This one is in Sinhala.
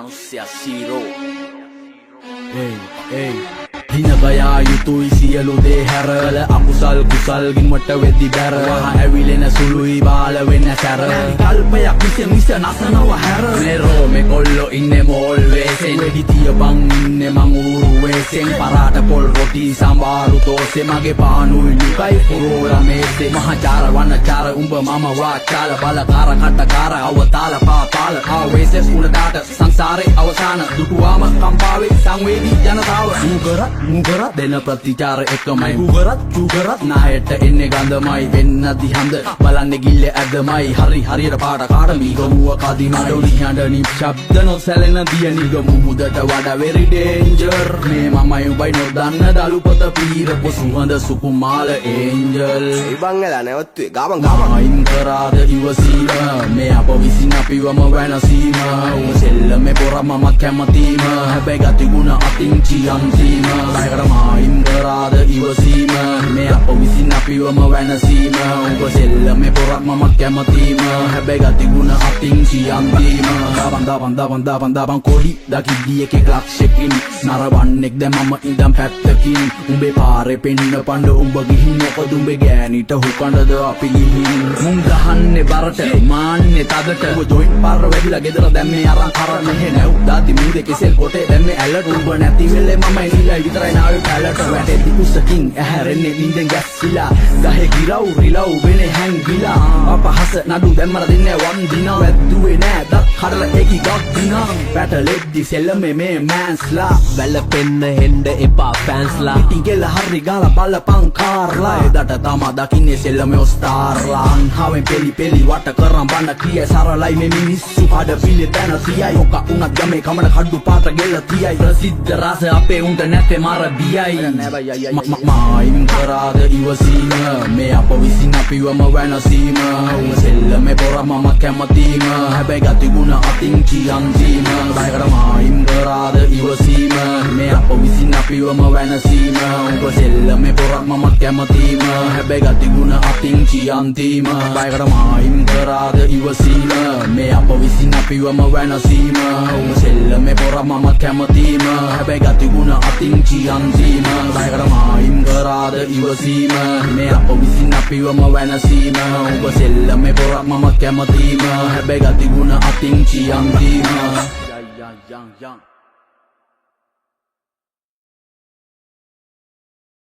manusia zero. Hey Hinagaya yutui siyalu de herala akusal kusal gimata weddi bera waha ඇවිලෙන සුළුයි බාල වෙන්න සැර කල්පයක් මිස නසනවා හැර මෙරෝ මේ කොල්ලෝ ඉන්නේ මෝල් වේසෙන් වෙඩි තියපන් ඉන්නේ මං ඌරු වේසෙන් පරාට පොල් රොටි සම්බාරු තෝසේ මගේ පානුයි නිකයි පුරෝලා මේසේ මහචාර වනචාර උඹ මම වාචාල බලකාර කටකාර අවතාල පාතාල ආවේසස් උණදාට සංසාරේ අවසාන දුටුවාම කම්පාවේ සංවේදී ජනතාව මුගරත් දෙන ප්‍රතිචාර එකමයි උගරත් නායට එන්නේ ගඳමයි වෙන්න දිහඳ බලන්නේ ගිල්ල ඇදමයි හරියට පාට කාට මීගමුව කදිමයි ඩොලිහඬ නිශ්ශබ්ද නොසැලෙන දිය නිගමු මුදට වඩා very danger මේ මමයි උඹයි නොදන්න දලුපත පීරපු සුවඳ සුකුමාල angel ඉබංගලා නැවතුවේ ගාබන් අයින් කරාද ඉවසීම මේ අප විසින් අපිවම වෙනසීම උඹ සෙල්ලමේ පොර මමත් කැමතිම හැබැයි ගතිගුණ අතින් චියන්සීම අයින් කරාද ඉවසීම මේ අප විසින් අපිවම වෙනසීම උඹ සෙල්ලමේ පොර මමත් කැමතිම හැබැයි ගතිගුණ අතින් චියන්සීම දාපන් කොඩි දකිද්දී එකෙක් ලක්ෂකින් නරවන්නෙක් දැන් මම ඉඳන් පැත්තකින් උඹේ පාරේ පෙන්න පඬ උඹ ගිහින් මොකද උඹේ ගෑනිට හුකඬද අපි ගිහින් මුන් ගහන්නේ බරට මාන්නේ තදට උඹ ජොයින්ට් පාර වැඩිලා ගෙදර දැන් මේ අරන් කරන්න මෙහෙ නැව් දාති මූදේ කෙසෙල් කොටේ දැන් මේ ඇලට උඹ නැති වෙලේ මම ඉනිලා විතරයි නාවේ පැලට වැටෙද්දි කුසකින් ඇහැරෙන්නේ නිින්දෙන් ගැස්සිලා ගහේ ගිරව් රිලව් වෙනේ හැංගිලා අපහස නඩු දැම්මර දෙන්නේ වන් දිනා වැද්දුවේ නෑ දත් කඩලා ඒකි ගොඩ දිනා පැටලෙද්දි සෙල්ලමේ මේ මෑන්ස්ලා වැළපෙන්න හෙන්න එපා ෆෑන්ස්ලා ටිකෙල හරි ගාලා බලපං කාර්ලා එදට තමා දකින්නේ සෙල්ලමේ ඔස්තාර්ලා අන්හාවෙන් පෙලි වට කරන් බන්න කිය සරලයි මේ මිනිස්සු හඩ පිළි තැන තියයි ඔක උනත් ගමේ කමන කඩු පාට ගෙල තියයි ප්‍රසිද්ධ රස අපේ උන්ට නැතේ මර බියයි මයින් කරාද ඉවසීම මේ අප විසින් අපිවම වෙනසීම උඹ සෙල්ලමේ පොර මම කැමතිම හැබැයි ගතිගුණ අතින් චියන්සීම මයින් කරාද ඉවසීම මේ අප විසින් අපිවම වෙනසීම උඹ සෙල්ලමේ පොර මම කැමතිම හැබැයි ගතිගුණ අතින් චියන්සීම මයින් කරාද ඉවසීම මේ අප විසින් අපිවම වෙනසීම උඹ සෙල්ලමේ පොර මම කැමතිම හැබැයි ගතිගුණ අතින් චියන්සීම මයින් කරාද ඉවසීම මේ අප විසින් අපිවම වෙනසීම උඹ සෙල්ලමේ පොර මම කැමතිම හැබැයි ගතිගුණ අතින් චියන්සීම